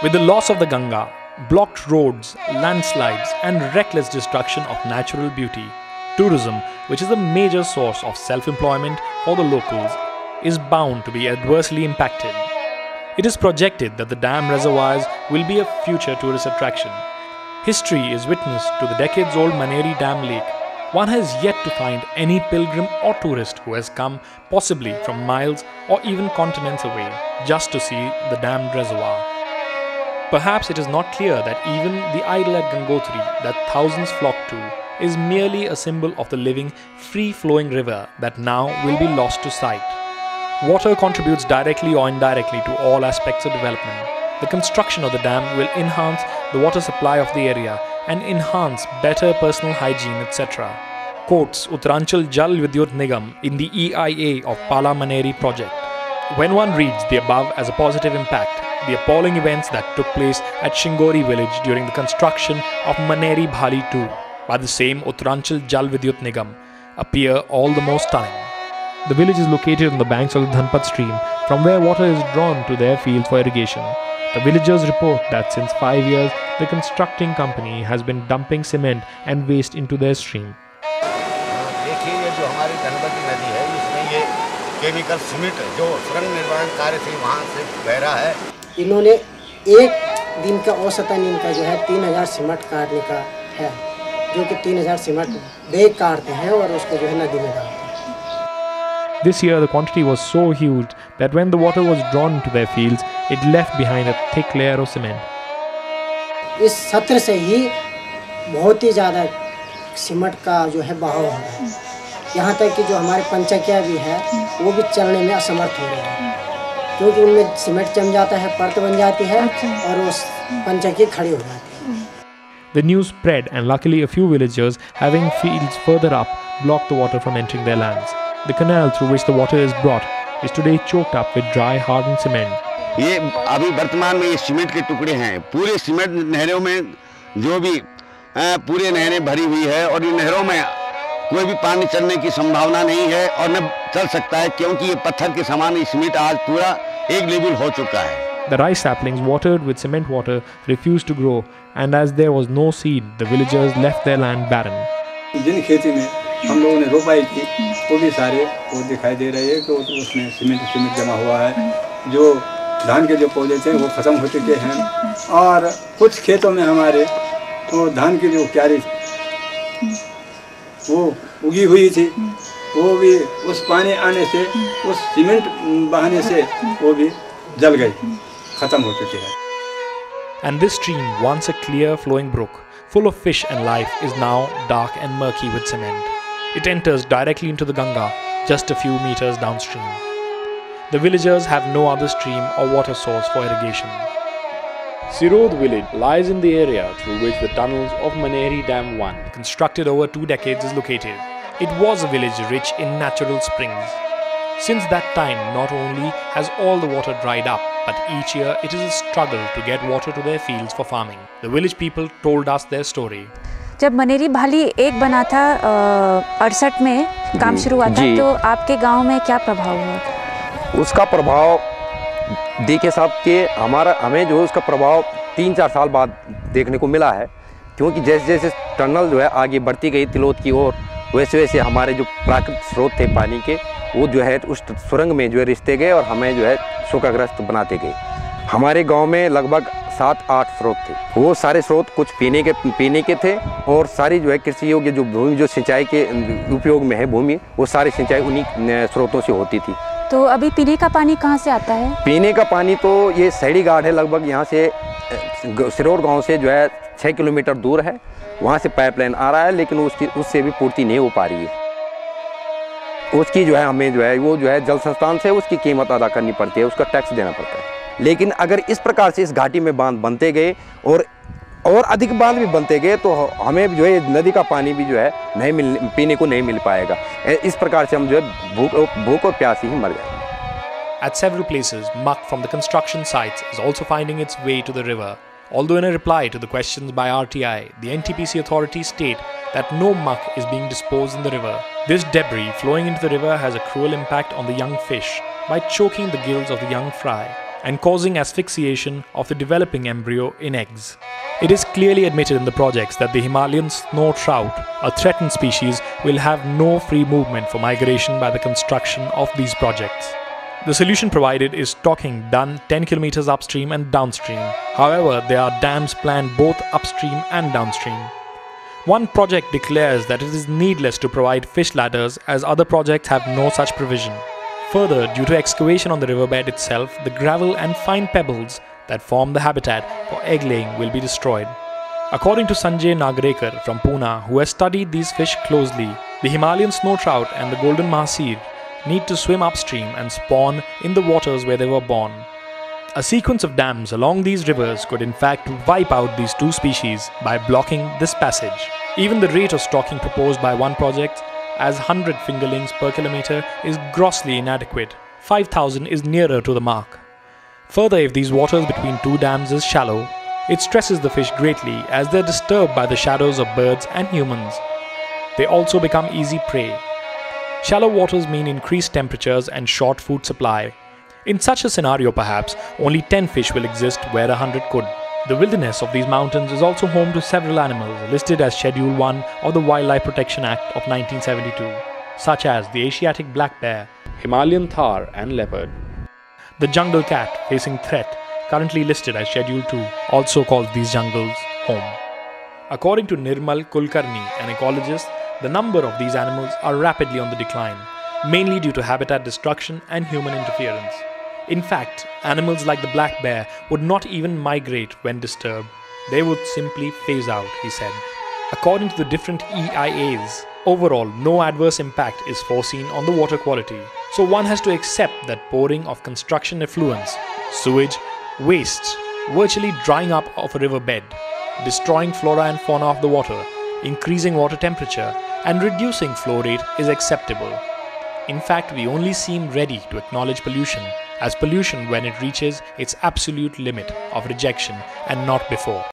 With the loss of the Ganga, blocked roads, landslides, and reckless destruction of natural beauty, tourism, which is a major source of self-employment for the locals, is bound to be adversely impacted. It is projected that the dam reservoirs will be a future tourist attraction. History is witness to the decades-old Maneri Dam Lake. One has yet to find any pilgrim or tourist who has come, possibly from miles or even continents away, just to see the dammed reservoir. Perhaps it is not clear that even the idol at Gangotri that thousands flock to is merely a symbol of the living, free-flowing river that now will be lost to sight. Water contributes directly or indirectly to all aspects of development. The construction of the dam will enhance the water supply of the area and enhance better personal hygiene, etc. Quotes Uttaranchal Jal Vidyut Nigam in the EIA of Pala Maneri project. When one reads the above as a positive impact, the appalling events that took place at Shingori village during the construction of Maneri Bhali 2 by the same Uttaranchal Jal Vidyut Nigam appear all the more stunning. The village is located on the banks of the Dhanpat stream, from where water is drawn to their fields for irrigation. The villagers report that since 5 years, the constructing company has been dumping cement and waste into their stream. देखिए ये जो हमारी धनवती नदी है, इसमें ये chemical cement जो सुरंग निर्माण कार्य से वहाँ से बह रहा है। इन्होंने एक दिन का औसतन इनका जो है 3000 सीमेंट काटने का है, जो कि 3000 सीमेंट बैग काटते हैं और उसको जो है नदी में डालते हैं। This year, the quantity was so huge that when the water was drawn into their fields, it left behind a thick layer of cement. इस सत्र से ही बहुत ही ज़्यादा सीमेंट का जो है बहाव हो रहा है। यहाँ तक कि जो हमारे पंचकिया भी है, वो भी चलने में असमर्थ हो रहे हैं, क्योंकि उनमें सीमेंट जम जाता है, परत बन जाती है और वो पंचकी खड़ी हो जाती है। The news spread, and luckily a few villagers having fields further up blocked the water from entering their lands. The canal through which the water is brought is today choked up with dry, hardened cement. ये अभी वर्तमान में ये cement के टुकड़े हैं। पूरे cement नहरों में जो भी पूरे नहरें भरी हुई है और इन नहरों में कोई भी पानी चलने की संभावना नहीं है और न चल सकता है, क्योंकि ये पत्थर के समान ये सीमेंट आज पूरा एक लेवल हो चुका है। The rice saplings watered with cement water refused to grow, and as there was no seed, the villagers left their land barren. जिन खेती में हम लोगों ने रोपाई की, वो भी सारे वो दिखाई दे रहे हैं कि उसमें सीमेंट जमा हुआ है। जो धान के जो पौधे थे वो ख़त्म हो चुके हैं और कुछ खेतों में हमारे वो धान की जो क्यारी वो उगी हुई थी, वो भी उस पानी आने से, उस सीमेंट बहाने से वो भी जल गई, ख़त्म हो चुकी है। And this stream, once a clear flowing brook, full of fish and life, is now dark and murky with cement. It enters directly into the Ganga, just a few meters downstream. The villagers have no other stream or water source for irrigation. Sirod village lies in the area through which the tunnels of Maneri Dam 1, constructed over 2 decades, is located. It was a village rich in natural springs. Since that time, not only has all the water dried up, but each year it is a struggle to get water to their fields for farming. The village people told us their story. जब मनेरी भाली 1 बना था 68 में काम शुरू हुआ था, तो आपके गांव में क्या प्रभाव हुआ था? उसका प्रभाव देखे साहब कि हमें जो है उसका प्रभाव 3-4 साल बाद देखने को मिला है, क्योंकि जैसे जैसे टनल जो है आगे बढ़ती गई तिलोत की ओर, वैसे वैसे हमारे जो प्राकृतिक स्रोत थे पानी के, वो जो है उस सुरंग में जो है रिश्ते गए और हमें जो है सूखाग्रस्त बनाते गए। हमारे गांव में लगभग 7-8 स्रोत थे। वो सारे स्रोत कुछ पीने के थे और सारी जो है कृषि योग्य जो भूमि जो सिंचाई के उपयोग में है भूमि, वो सारी सिंचाई उन्हीं स्रोतों से होती थी। तो अभी पीने का पानी कहाँ से आता है? पीने का पानी तो ये सैड़ी घाट है, लगभग यहाँ से सिरोड गाँव से जो है 6 किलोमीटर दूर है, वहाँ से पाइपलाइन आ रहा है, लेकिन उससे भी पूर्ति नहीं हो पा रही है। उसकी जो है हमें जो है वो जो है जल संस्थान से उसकी कीमत अदा करनी पड़ती है, उसका टैक्स देना पड़ता है। लेकिन अगर इस प्रकार से इस घाटी में बांध बनते गए और अधिक बांध भी बनते गए, तो हमें जो है नदी का पानी भी जो है पीने को नहीं मिल पाएगा। इस प्रकार से हम जो है भूख और प्यास ही मर जाएंगे। At several places, muck from the construction sites is also finding its way to the river. Although in a reply to the questions by RTI, the NTPC authorities state that no muck is being disposed in the river. This debris flowing into the river has a cruel impact on the young fish by choking the gills of the young fry. and causing asphyxiation of the developing embryo in eggs. It is clearly admitted in the projects that the Himalayan snow trout, a threatened species, will have no free movement for migration by the construction of these projects. The solution provided is stocking done 10 kilometers upstream and downstream. However, there are dams planned both upstream and downstream. One project declares that it is needless to provide fish ladders as other projects have no such provision. Further, due to excavation on the riverbed itself, the gravel and fine pebbles that form the habitat for egg laying will be destroyed. According to Sanjay Nagrekar from Pune, who has studied these fish closely, the Himalayan snow trout and the golden mahseer need to swim upstream and spawn in the waters where they were born. A sequence of dams along these rivers could in fact wipe out these two species by blocking this passage. Even the rate of stocking proposed by one project as 100 fingerlings per kilometer is grossly inadequate. 5,000 is nearer to the mark. Further, if these waters between two dams is shallow, it stresses the fish greatly as they are disturbed by the shadows of birds and humans. They also become easy prey. Shallow waters mean increased temperatures and short food supply. In such a scenario, perhaps, only 10 fish will exist where 100 could. The wilderness of these mountains is also home to several animals listed as Schedule 1 of the Wildlife Protection Act of 1972, such as the Asiatic black bear, Himalayan thar and leopard. The jungle cat, facing threat, currently listed as Schedule 2, also calls these jungles home. According to Nirmal Kulkarni, an ecologist, the number of these animals are rapidly on the decline, mainly due to habitat destruction and human interference. In fact, animals like the black bear would not even migrate when disturbed. They would simply phase out, he said. According to the different EIAs, overall no adverse impact is foreseen on the water quality. So one has to accept that pouring of construction effluents, sewage, waste, virtually drying up of a riverbed, destroying flora and fauna of the water, increasing water temperature, and reducing flow rate is acceptable. In fact, we only seem ready to acknowledge pollution as pollution when it reaches its absolute limit of rejection and not before.